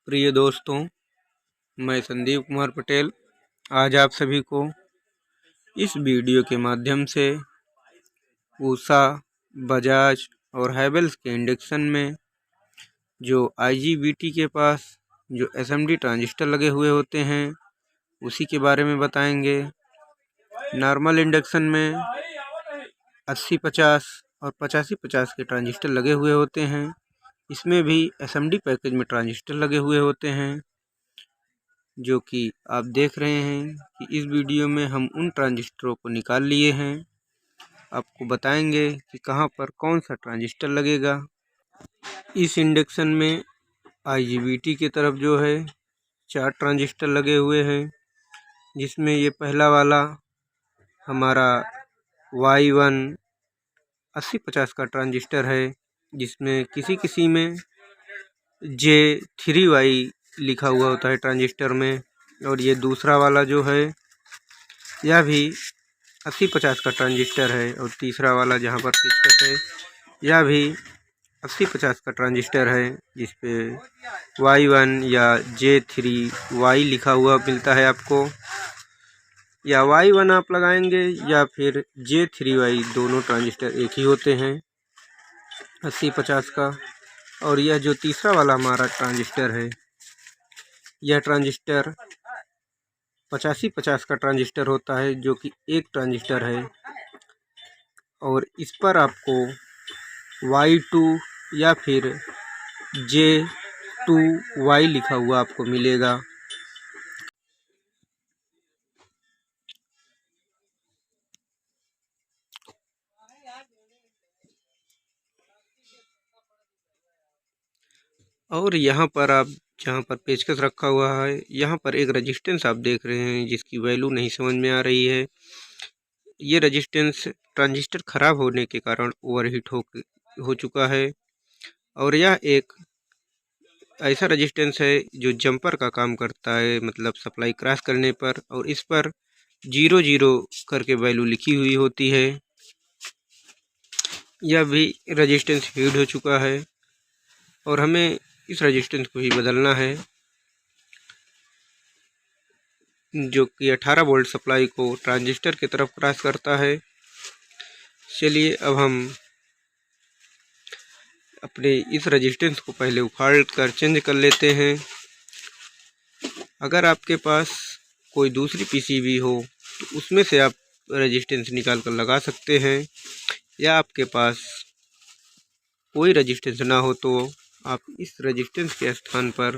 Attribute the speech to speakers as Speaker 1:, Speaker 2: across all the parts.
Speaker 1: प्रिय दोस्तों, मैं संदीप कुमार पटेल आज आप सभी को इस वीडियो के माध्यम से उषा, बजाज और हैवेल्स के इंडक्शन में जो IGBT के पास जो SMD ट्रांजिस्टर लगे हुए होते हैं उसी के बारे में बताएंगे। नॉर्मल इंडक्शन में 80-50 और 85-50 के ट्रांजिस्टर लगे हुए होते हैं। इसमें भी SMD पैकेज में ट्रांजिस्टर लगे हुए होते हैं, जो कि आप देख रहे हैं कि इस वीडियो में हम उन ट्रांजिस्टरों को निकाल लिए हैं। आपको बताएंगे कि कहां पर कौन सा ट्रांजिस्टर लगेगा। इस इंडक्शन में IGBT की तरफ जो है 4 ट्रांजिस्टर लगे हुए हैं, जिसमें ये पहला वाला हमारा Y1 80-50 का ट्रांजिस्टर है, जिसमें किसी में J3Y लिखा हुआ होता है ट्रांजिस्टर में। और ये दूसरा वाला जो है यह भी 80-50 का ट्रांजिस्टर है। और तीसरा वाला जहाँ पर दिक्कत है यह भी 80-50 का ट्रांजिस्टर है, जिस पे Y1 या J3Y लिखा हुआ मिलता है आपको। या Y1 आप लगाएंगे या फिर J3Y, दोनों ट्रांजिस्टर एक ही होते हैं 80-50 का। और यह जो तीसरा वाला हमारा ट्रांजिस्टर है, यह ट्रांजिस्टर 85-50 का ट्रांजिस्टर होता है, जो कि एक ट्रांजिस्टर है। और इस पर आपको Y2 या फिर J2Y लिखा हुआ आपको मिलेगा। और यहाँ पर आप जहाँ पर पेचकस रखा हुआ है, यहाँ पर एक रेजिस्टेंस आप देख रहे हैं, जिसकी वैल्यू नहीं समझ में आ रही है। ये रेजिस्टेंस ट्रांजिस्टर खराब होने के कारण ओवरहीट हो चुका है। और यह एक ऐसा रेजिस्टेंस है जो जंपर का काम करता है, मतलब सप्लाई क्रॉस करने पर। और इस पर 0-0 करके वैल्यू लिखी हुई होती है। यह भी रेजिस्टेंस हीट हो चुका है और हमें इस रेजिस्टेंस को ही बदलना है, जो कि 18 वोल्ट सप्लाई को ट्रांजिस्टर की तरफ क्रॉस करता है। चलिए अब हम अपने इस रेजिस्टेंस को पहले उखाड़ कर चेंज कर लेते हैं। अगर आपके पास कोई दूसरी PCB हो तो उसमें से आप रेजिस्टेंस निकाल कर लगा सकते हैं, या आपके पास कोई रेजिस्टेंस ना हो तो आप इस रेजिस्टेंस के स्थान पर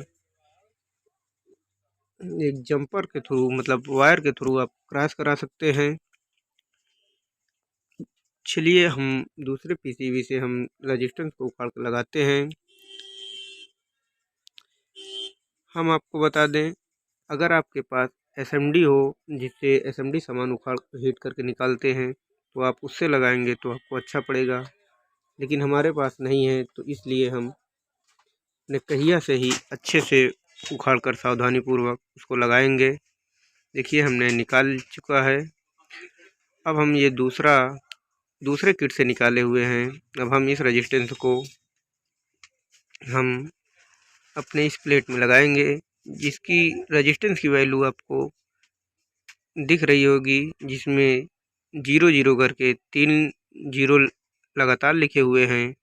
Speaker 1: एक जंपर के थ्रू, मतलब वायर के थ्रू आप क्रॉस करा सकते हैं। चलिए हम दूसरे PCB से हम रेजिस्टेंस को उखाड़ कर लगाते हैं। हम आपको बता दें, अगर आपके पास SMD हो, जिससे SMD सामान उखाड़ हीट करके निकालते हैं, तो आप उससे लगाएंगे तो आपको अच्छा पड़ेगा। लेकिन हमारे पास नहीं है, तो इसलिए हम अपने कहिया से ही अच्छे से उखाड़ कर सावधानीपूर्वक उसको लगाएंगे। देखिए हमने निकाल चुका है। अब हम ये दूसरे किट से निकाले हुए हैं। अब हम इस रेजिस्टेंस को हम अपने इस प्लेट में लगाएंगे, जिसकी रेजिस्टेंस की वैल्यू आपको दिख रही होगी, जिसमें 0-0 करके 3 0 लगातार लिखे हुए हैं।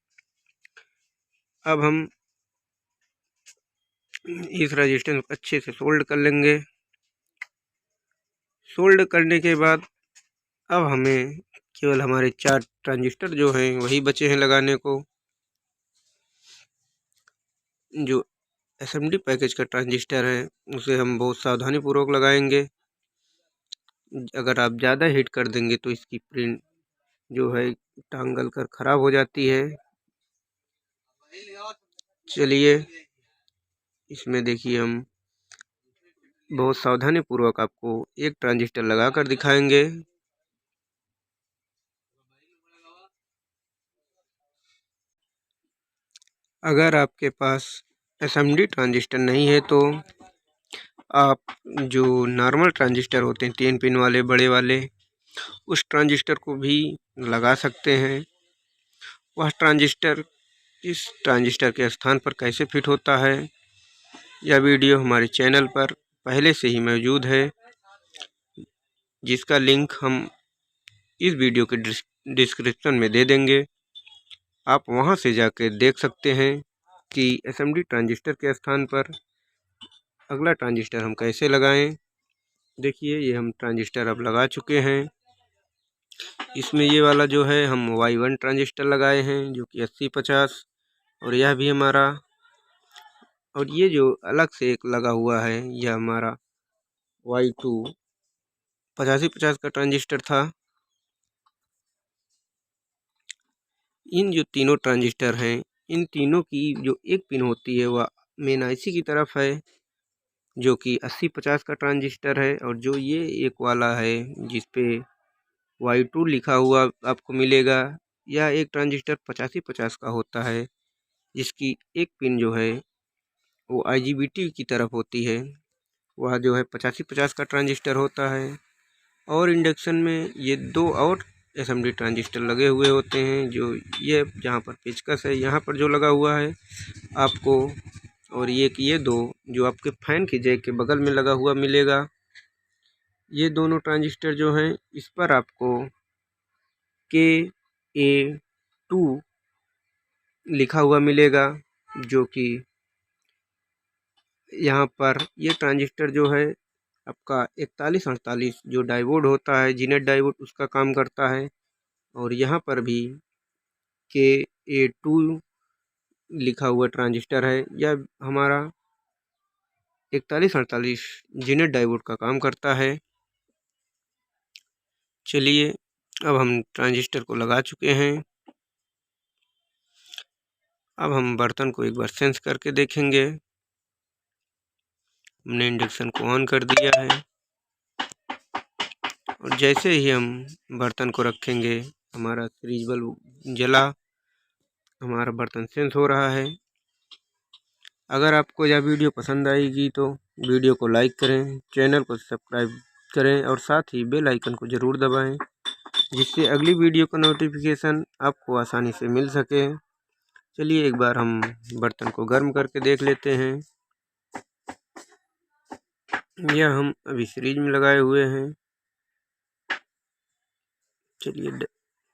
Speaker 1: अब हम इस रेजिस्टेंस को अच्छे से सोल्ड कर लेंगे। सोल्ड करने के बाद अब हमें केवल हमारे 4 ट्रांजिस्टर जो हैं वही बचे हैं लगाने को। जो SMD पैकेज का ट्रांजिस्टर है उसे हम बहुत सावधानी पूर्वक लगाएंगे। अगर आप ज़्यादा हीट कर देंगे तो इसकी प्रिंट जो है टांगल कर ख़राब हो जाती है। चलिए इसमें देखिए हम बहुत सावधानी पूर्वक आपको एक ट्रांजिस्टर लगा कर दिखाएंगे। अगर आपके पास SMD ट्रांजिस्टर नहीं है तो आप जो नॉर्मल ट्रांजिस्टर होते हैं 3 पिन वाले बड़े वाले, उस ट्रांजिस्टर को भी लगा सकते हैं। वह ट्रांजिस्टर इस ट्रांजिस्टर के स्थान पर कैसे फिट होता है यह वीडियो हमारे चैनल पर पहले से ही मौजूद है, जिसका लिंक हम इस वीडियो के डिस्क्रिप्शन में दे देंगे। आप वहां से जाकर देख सकते हैं कि एसएमडी ट्रांजिस्टर के स्थान पर अगला ट्रांजिस्टर हम कैसे लगाएं। देखिए, ये हम ट्रांजिस्टर अब लगा चुके हैं। इसमें ये वाला जो है हम Y1 ट्रांजिस्टर लगाए हैं, जो कि 80-50, और यह भी हमारा, और ये जो अलग से एक लगा हुआ है यह हमारा Y2 85-50 का ट्रांजिस्टर था। इन जो तीनों ट्रांजिस्टर हैं, इन तीनों की जो एक पिन होती है वह मेन आईसी की तरफ है, जो कि 80-50 का ट्रांजिस्टर है। और जो ये एक वाला है जिस पे Y2 लिखा हुआ आपको मिलेगा, यह एक ट्रांजिस्टर 85-50 का होता है, जिसकी एक पिन जो है वो IGBT की तरफ होती है। वह जो है 85-50 का ट्रांजिस्टर होता है। और इंडक्शन में ये दो और एसएमडी ट्रांजिस्टर लगे हुए होते हैं, जो ये जहाँ पर पेचकस है यहाँ पर जो लगा हुआ है आपको, और ये दो जो आपके फैन के जैक के बगल में लगा हुआ मिलेगा। ये दोनों ट्रांजिस्टर जो हैं इस पर आपको KA2 लिखा हुआ मिलेगा, जो कि यहाँ पर ये ट्रांजिस्टर जो है आपका 4148 जो डायोड होता है, जीनेट डायोड, उसका काम करता है। और यहाँ पर भी KA2 लिखा हुआ ट्रांजिस्टर है, यह हमारा 4148 जीनेट डायोड का काम करता है। चलिए, अब हम ट्रांजिस्टर को लगा चुके हैं। अब हम बर्तन को एक बार सेंस करके देखेंगे। हमने इंडक्शन को ऑन कर दिया है, और जैसे ही हम बर्तन को रखेंगे हमारा फ्रीज बल्ब जला, हमारा बर्तन सेंस हो रहा है। अगर आपको यह वीडियो पसंद आएगी तो वीडियो को लाइक करें, चैनल को सब्सक्राइब करें, और साथ ही बेल आइकन को ज़रूर दबाएं, जिससे अगली वीडियो का नोटिफिकेशन आपको आसानी से मिल सके। चलिए, एक बार हम बर्तन को गर्म करके देख लेते हैं। यह हम अभी फ्रीज में लगाए हुए हैं। चलिए